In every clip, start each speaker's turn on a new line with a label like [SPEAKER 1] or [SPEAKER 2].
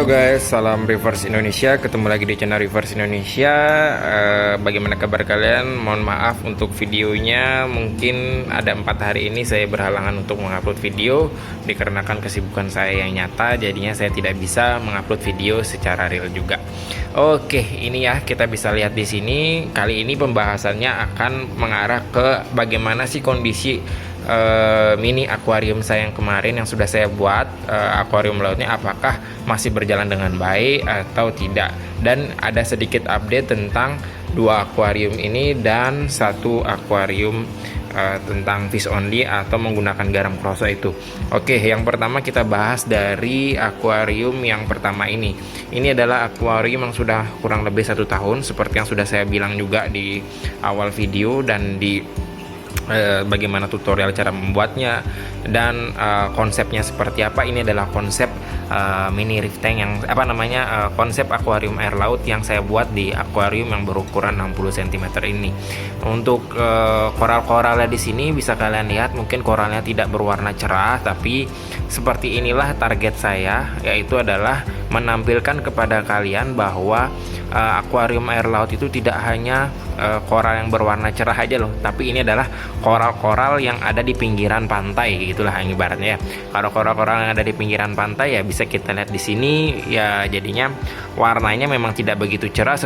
[SPEAKER 1] guys, salam Reverse Indonesia. Ketemu lagi di channel Reverse Indonesia. Bagaimana kabar kalian? Mohon maaf untuk videonya. Mungkin ada 4 hari ini saya berhalangan untuk mengupload video dikarenakan kesibukan saya yang nyata. Jadinya saya tidak bisa mengupload video secara real juga. Oke, ini ya kita bisa lihat di sini. Kali ini pembahasannya akan mengarah ke bagaimana sih kondisi mini akuarium saya yang kemarin yang sudah saya buat, akuarium lautnya apakah masih berjalan dengan baik atau tidak, dan ada sedikit update tentang 2 akuarium ini dan 1 akuarium tentang fish only atau menggunakan garam kroso itu. Oke, yang pertama kita bahas dari akuarium yang pertama ini. Ini adalah akuarium yang sudah kurang lebih 1 tahun seperti yang sudah saya bilang juga di awal video dan di bagaimana tutorial cara membuatnya dan konsepnya seperti apa. Ini adalah konsep mini reef tank yang konsep akuarium air laut yang saya buat di akuarium yang berukuran 60 cm ini. Untuk koral-koralnya di sini bisa kalian lihat, mungkin koralnya tidak berwarna cerah, tapi seperti inilah target saya, yaitu adalah menampilkan kepada kalian bahwa akuarium air laut itu tidak hanya koral yang berwarna cerah aja loh, tapi ini adalah koral-koral yang ada di pinggiran pantai, gitulah ibaratnya ya. Kalau koral-koral yang ada di pinggiran pantai ya bisa kita lihat di sini ya, jadinya warnanya memang tidak begitu cerah,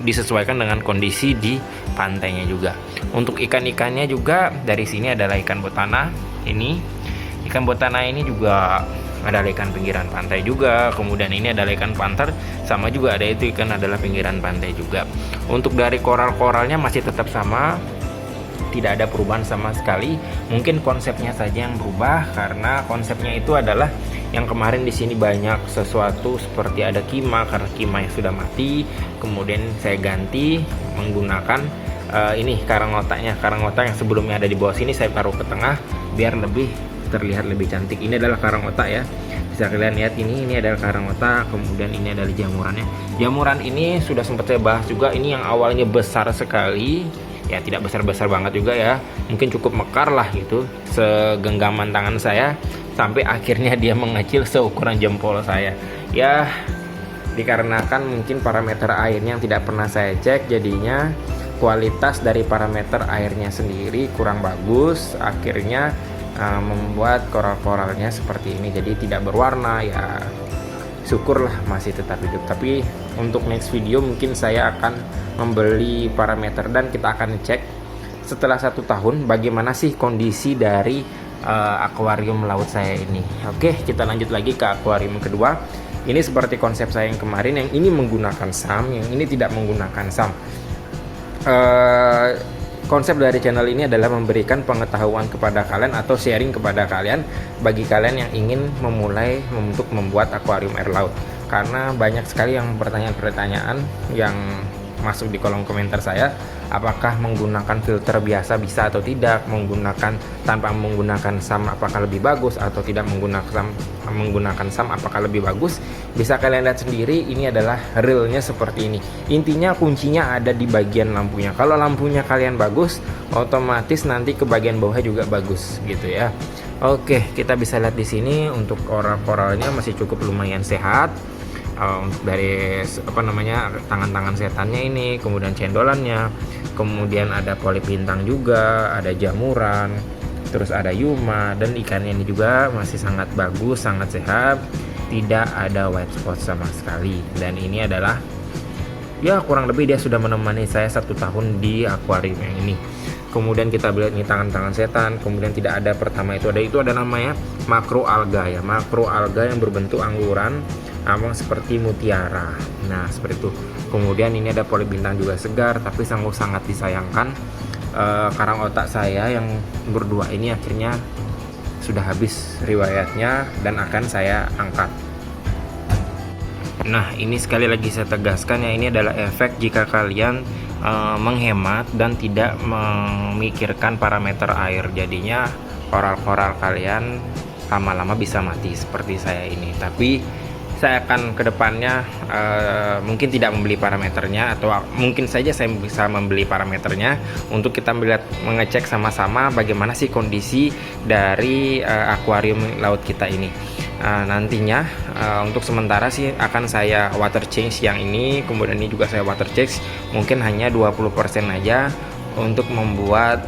[SPEAKER 1] disesuaikan dengan kondisi di pantainya juga. Untuk ikan-ikannya juga dari sini adalah ikan botana. Ini ikan botana ini juga ada ikan pinggiran pantai juga, kemudian ini adalah ikan panter, sama juga ada itu ikan adalah pinggiran pantai juga. Untuk dari koral-koralnya masih tetap sama, tidak ada perubahan sama sekali. Mungkin konsepnya saja yang berubah, karena konsepnya itu adalah yang kemarin di sini banyak sesuatu seperti ada kima, karena kima yang sudah mati, kemudian saya ganti menggunakan ini karang otaknya. Karang otak yang sebelumnya ada di bawah sini saya taruh ke tengah biar lebih terlihat lebih cantik. Ini adalah karang otak ya, bisa kalian lihat. Ini adalah karang otak, kemudian ini adalah jamurannya. Jamuran ini sudah sempat saya bahas juga. Ini yang awalnya besar sekali ya, tidak besar-besar banget juga ya, mungkin cukup mekar lah gitu, segenggaman tangan saya, sampai akhirnya dia mengecil seukuran jempol saya ya, dikarenakan mungkin parameter airnya yang tidak pernah saya cek, jadinya kualitas dari parameter airnya sendiri kurang bagus, akhirnya membuat koral-koralnya seperti ini, jadi tidak berwarna ya. Syukurlah masih tetap hidup. Tapi untuk next video mungkin saya akan membeli parameter dan kita akan cek setelah 1 tahun bagaimana sih kondisi dari akuarium laut saya ini. Oke, kita lanjut lagi ke akuarium kedua. Ini seperti konsep saya yang kemarin, yang ini menggunakan SAM, yang ini tidak menggunakan SAM. Konsep dari channel ini adalah memberikan pengetahuan kepada kalian atau sharing kepada kalian bagi kalian yang ingin memulai untuk membuat akuarium air laut. Karena banyak sekali yang pertanyaan-pertanyaan yang masuk di kolom komentar saya, apakah menggunakan filter biasa bisa atau tidak, menggunakan tanpa menggunakan SAM apakah lebih bagus, atau tidak menggunakan SAM apakah lebih bagus. Bisa kalian lihat sendiri, ini adalah realnya seperti ini. Intinya kuncinya ada di bagian lampunya. Kalau lampunya kalian bagus, otomatis nanti ke bagian bawah juga bagus gitu ya. Oke, kita bisa lihat di sini untuk koral-koralnya masih cukup lumayan sehat. Untuk dari tangan-tangan setannya ini, kemudian cendolannya, kemudian ada polip bintang juga, ada jamuran, terus ada yuma, dan ikannya ini juga masih sangat bagus, sangat sehat, tidak ada white spot sama sekali. Dan ini adalah ya kurang lebih dia sudah menemani saya 1 tahun di akuarium yang ini. Kemudian kita lihat nih tangan-tangan setan, kemudian tidak ada, pertama itu ada namanya makroalga ya, makroalga yang berbentuk angguran seperti mutiara. Nah seperti itu. Kemudian ini ada polip bintang juga segar, tapi sangat disayangkan karang otak saya yang berdua ini akhirnya sudah habis riwayatnya dan akan saya angkat. Nah ini sekali lagi saya tegaskan ya, ini adalah efek jika kalian menghemat dan tidak memikirkan parameter air, jadinya koral-koral kalian lama-lama bisa mati seperti saya ini. Tapi saya akan kedepannya mungkin tidak membeli parameternya, atau mungkin saja saya bisa membeli parameternya untuk kita mengecek sama-sama bagaimana sih kondisi dari akuarium laut kita ini. Nantinya untuk sementara sih akan saya water change yang ini, kemudian ini juga saya water change mungkin hanya 20% aja untuk membuat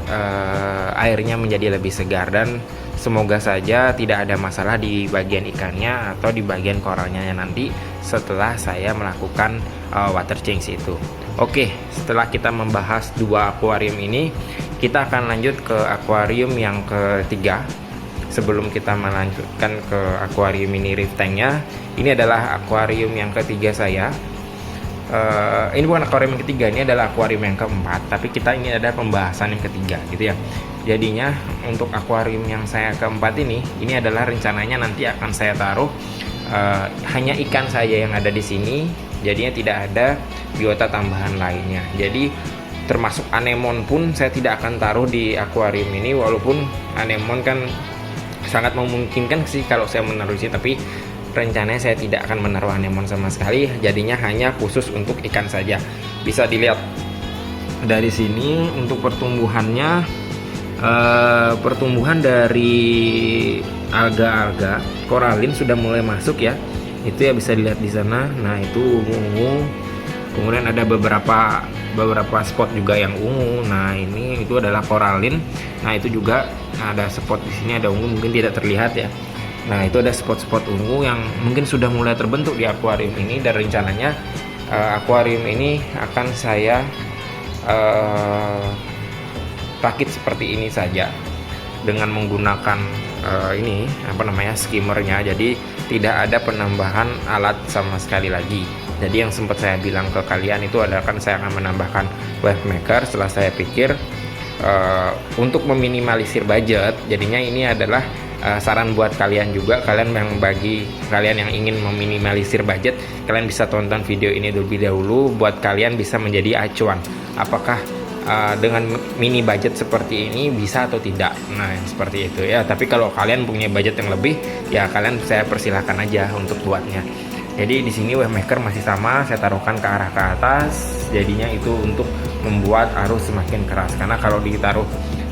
[SPEAKER 1] airnya menjadi lebih segar, dan semoga saja tidak ada masalah di bagian ikannya atau di bagian koralnya nanti setelah saya melakukan water change itu. Oke, setelah kita membahas dua akuarium ini, kita akan lanjut ke akuarium yang ketiga. Sebelum kita melanjutkan ke akuarium mini reef tanknya, ini adalah akuarium yang ketiga saya. Ini bukan akuarium yang ketiga, ini adalah akuarium yang keempat, tapi kita ini ada pembahasan yang ketiga gitu ya. Jadinya untuk akuarium yang saya keempat ini adalah rencananya nanti akan saya taruh hanya ikan saja yang ada di sini, jadinya tidak ada biota tambahan lainnya. Jadi termasuk anemon pun saya tidak akan taruh di akuarium ini, walaupun anemon kan sangat memungkinkan sih kalau saya menaruh sini, tapi rencananya saya tidak akan menaruh anemon sama sekali, jadinya hanya khusus untuk ikan saja. Bisa dilihat dari sini untuk pertumbuhannya, pertumbuhan dari alga-alga koralin sudah mulai masuk ya, itu ya bisa dilihat di sana. Nah itu ungu-ungu, kemudian ada beberapa spot juga yang ungu. Nah ini itu adalah koralin. Nah itu juga ada spot di sini ada ungu, mungkin tidak terlihat ya. Nah itu ada spot-spot ungu yang mungkin sudah mulai terbentuk di akuarium ini, dan rencananya akuarium ini akan saya rakit seperti ini saja dengan menggunakan ini skimmernya. Jadi tidak ada penambahan alat sama sekali lagi. Jadi yang sempat saya bilang ke kalian itu adalah kan saya akan menambahkan wave maker. Setelah saya pikir untuk meminimalisir budget, jadinya ini adalah saran buat kalian juga, bagi kalian yang ingin meminimalisir budget, kalian bisa tonton video ini lebih dahulu buat kalian bisa menjadi acuan apakah dengan mini budget seperti ini bisa atau tidak. Nah yang seperti itu ya. Tapi kalau kalian punya budget yang lebih ya saya persilahkan aja untuk buatnya. Jadi di sini wave maker masih sama, saya taruhkan ke arah ke atas, jadinya itu untuk membuat arus semakin keras, karena kalau ditaruh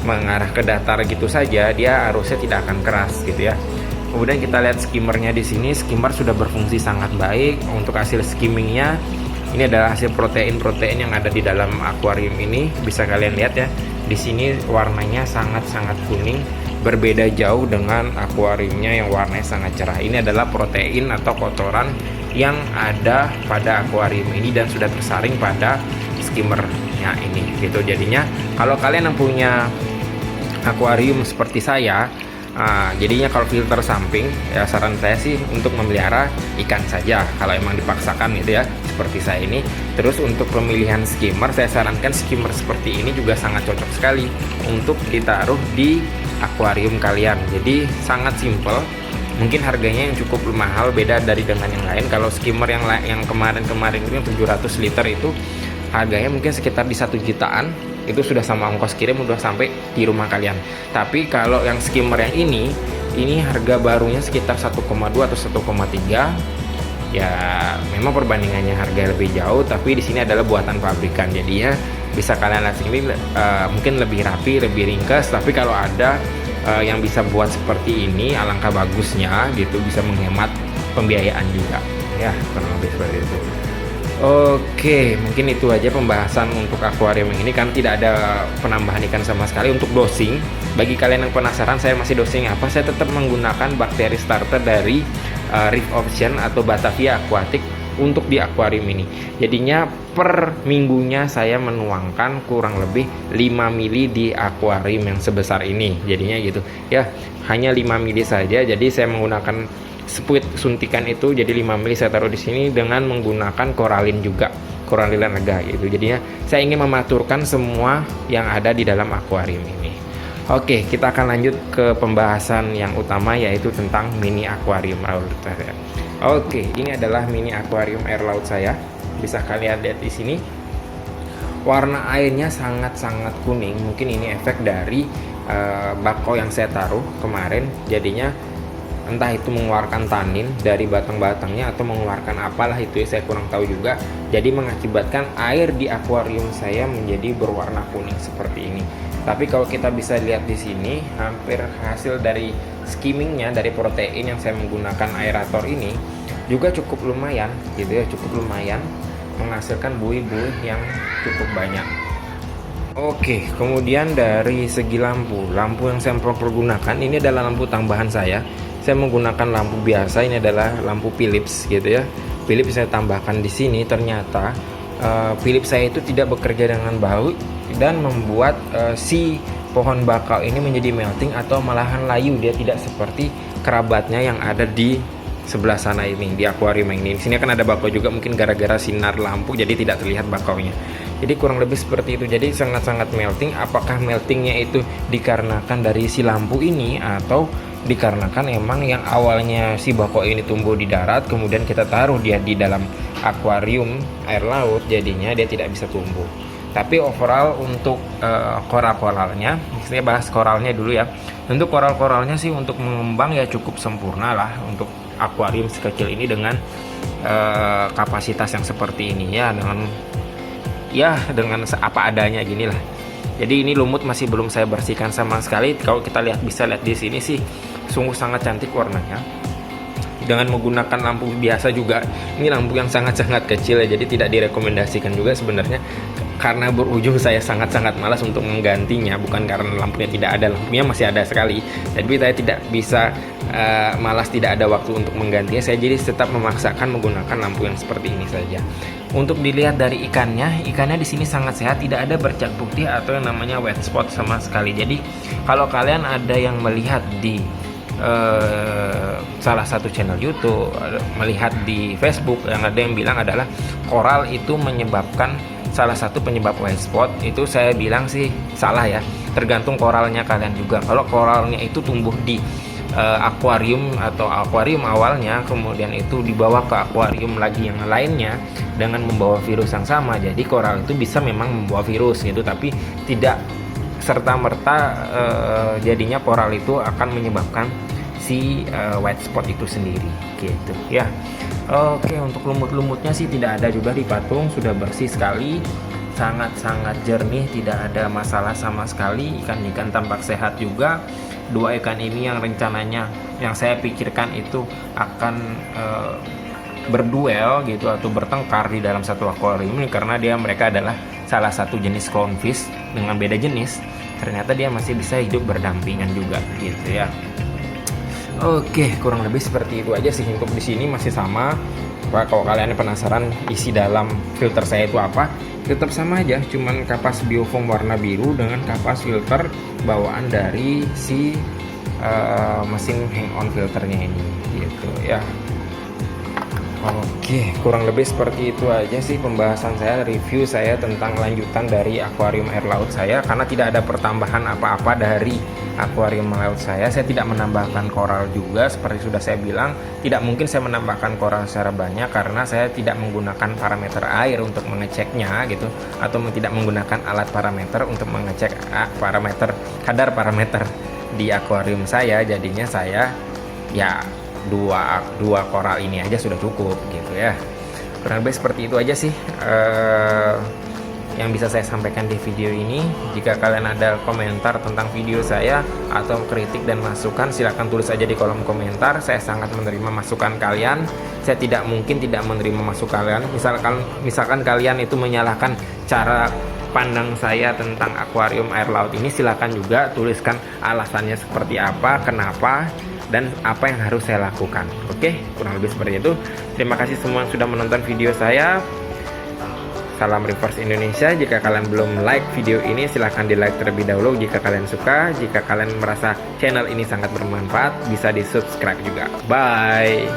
[SPEAKER 1] mengarah ke datar gitu saja dia arusnya tidak akan keras gitu ya. Kemudian kita lihat skimmernya di sini, skimmer sudah berfungsi sangat baik. Untuk hasil skimmingnya, ini adalah hasil protein yang ada di dalam akuarium ini, bisa kalian lihat ya. Di sini warnanya sangat-sangat kuning, berbeda jauh dengan akuariumnya yang warnanya sangat cerah. Ini adalah protein atau kotoran yang ada pada akuarium ini dan sudah tersaring pada skimmernya ini gitu. Jadinya kalau kalian yang punya akuarium seperti saya, jadinya kalau filter samping ya saran saya sih untuk memelihara ikan saja kalau emang dipaksakan gitu ya, seperti saya ini. Terus untuk pemilihan skimmer, saya sarankan skimmer seperti ini juga sangat cocok sekali untuk ditaruh di akuarium kalian. Jadi sangat simple, mungkin harganya yang cukup mahal, beda dari dengan yang lain. Kalau skimmer yang kemarin itu yang 700 liter itu harganya mungkin sekitar di 1 jutaan, itu sudah sama ongkos kirim udah sampai di rumah kalian. Tapi kalau yang skimmer yang ini harga barunya sekitar 1,2 atau 1,3. Ya memang perbandingannya harga lebih jauh, tapi di sini adalah buatan pabrikan, jadi ya bisa kalian lihat sini mungkin lebih rapi, lebih ringkas. Tapi kalau ada yang bisa buat seperti ini, alangkah bagusnya gitu, bisa menghemat pembiayaan juga ya, kurang lebih seperti itu. Oke, mungkin itu aja pembahasan untuk akuarium ini, kan tidak ada penambahan ikan sama sekali. Untuk dosing, bagi kalian yang penasaran saya masih dosing apa, saya tetap menggunakan bakteri starter dari Reef Option atau Batavia Aquatic untuk di akuarium ini. Jadinya per minggunya saya menuangkan kurang lebih 5 mili di akuarium yang sebesar ini. Jadinya gitu ya, hanya 5 mili saja. Jadi saya menggunakan spuit suntikan itu, jadi 5 mili saya taruh di sini dengan menggunakan koralin juga, koralin naga gitu. Jadinya saya ingin mematurkan semua yang ada di dalam akuarium ini. Oke, kita akan lanjut ke pembahasan yang utama, yaitu tentang mini akuarium air laut saya. Oke, ini adalah mini akuarium air laut saya. Bisa kalian lihat di sini. Warna airnya sangat-sangat kuning. Mungkin ini efek dari bako yang saya taruh kemarin. Jadinya entah itu mengeluarkan tanin dari batang-batangnya atau mengeluarkan apalah itu ya, saya kurang tahu juga. Jadi mengakibatkan air di akuarium saya menjadi berwarna kuning seperti ini. Tapi kalau kita bisa lihat di sini, hampir hasil dari skimmingnya dari protein yang saya menggunakan aerator ini juga cukup lumayan gitu ya, cukup lumayan menghasilkan buih-buih yang cukup banyak. Oke, kemudian dari segi lampu yang saya pergunakan ini adalah lampu tambahan saya. Saya menggunakan lampu biasa, ini adalah lampu Philips gitu ya. Philips saya tambahkan di sini, ternyata Philips saya itu tidak bekerja dengan baik dan membuat si pohon bakau ini menjadi melting atau malahan layu. Dia tidak seperti kerabatnya yang ada di sebelah sana ini, di akuarium ini. Di sini kan ada bakau juga, mungkin gara-gara sinar lampu jadi tidak terlihat bakaunya. Jadi kurang lebih seperti itu. Jadi sangat-sangat melting. Apakah meltingnya itu dikarenakan dari si lampu ini atau dikarenakan emang yang awalnya si bakau ini tumbuh di darat, kemudian kita taruh dia di dalam akuarium air laut, jadinya dia tidak bisa tumbuh. Tapi overall untuk koral-koralnya, saya bahas koralnya dulu ya. Untuk koral-koralnya sih untuk mengembang ya cukup sempurna lah untuk akuarium sekecil ini dengan kapasitas yang seperti ini ya, dengan apa adanya gini lah. Jadi ini lumut masih belum saya bersihkan sama sekali. Kalau kita bisa lihat di sini sih sungguh sangat cantik warnanya. Dengan menggunakan lampu biasa juga. Ini lampu yang sangat-sangat kecil ya, jadi tidak direkomendasikan juga sebenarnya, karena berujung saya sangat-sangat malas untuk menggantinya. Bukan karena lampunya tidak ada, lampunya masih ada sekali, tapi saya tidak bisa malas, tidak ada waktu untuk menggantinya. Saya jadi tetap memaksakan menggunakan lampu yang seperti ini saja. Untuk dilihat dari ikannya di sini sangat sehat, tidak ada bercak putih atau yang namanya wet spot sama sekali. Jadi kalau kalian ada yang melihat di salah satu channel YouTube, melihat di Facebook, yang ada yang bilang adalah koral itu menyebabkan salah satu penyebab white spot, itu saya bilang sih salah ya. Tergantung koralnya kalian juga. Kalau koralnya itu tumbuh di akuarium atau akuarium awalnya, kemudian itu dibawa ke akuarium lagi yang lainnya dengan membawa virus yang sama, jadi koral itu bisa memang membawa virus gitu, tapi tidak serta-merta jadinya koral itu akan menyebabkan si white spot itu sendiri gitu ya. Oke, untuk lumut-lumutnya sih tidak ada juga di patung, sudah bersih sekali, sangat-sangat jernih, tidak ada masalah sama sekali. Ikan-ikan tampak sehat juga. Dua ikan ini yang rencananya yang saya pikirkan itu akan berduel gitu atau bertengkar di dalam satu akuarium ini, karena mereka adalah salah satu jenis clownfish dengan beda jenis. Ternyata dia masih bisa hidup berdampingan juga gitu ya. Oke, kurang lebih seperti itu aja sih. Untuk di sini masih sama. Kalau kalian penasaran isi dalam filter saya itu apa, tetap sama aja, cuman kapas biofoam warna biru dengan kapas filter bawaan dari si mesin hang on filternya ini gitu ya. Oke, kurang lebih seperti itu aja sih pembahasan saya, review saya tentang lanjutan dari akuarium air laut saya, karena tidak ada pertambahan apa-apa dari akuarium laut saya. Saya tidak menambahkan koral juga, seperti sudah saya bilang, tidak mungkin saya menambahkan koral secara banyak karena saya tidak menggunakan parameter air untuk mengeceknya gitu, atau tidak menggunakan alat parameter untuk mengecek kadar parameter di akuarium saya. Jadinya saya ya dua koral ini aja sudah cukup gitu ya. Kurang lebih seperti itu aja sih yang bisa saya sampaikan di video ini. Jika kalian ada komentar tentang video saya atau kritik dan masukan, silahkan tulis aja di kolom komentar. Saya sangat menerima masukan kalian. Saya tidak mungkin tidak menerima masukan kalian. Misalkan kalian itu menyalahkan cara pandang saya tentang akuarium air laut ini, silahkan juga tuliskan alasannya seperti apa, kenapa, dan apa yang harus saya lakukan. Oke, kurang lebih seperti itu. Terima kasih semua yang sudah menonton video saya. Salam Reverse Indonesia. Jika kalian belum like video ini, silahkan di like terlebih dahulu jika kalian suka. Jika kalian merasa channel ini sangat bermanfaat, bisa di subscribe juga. Bye.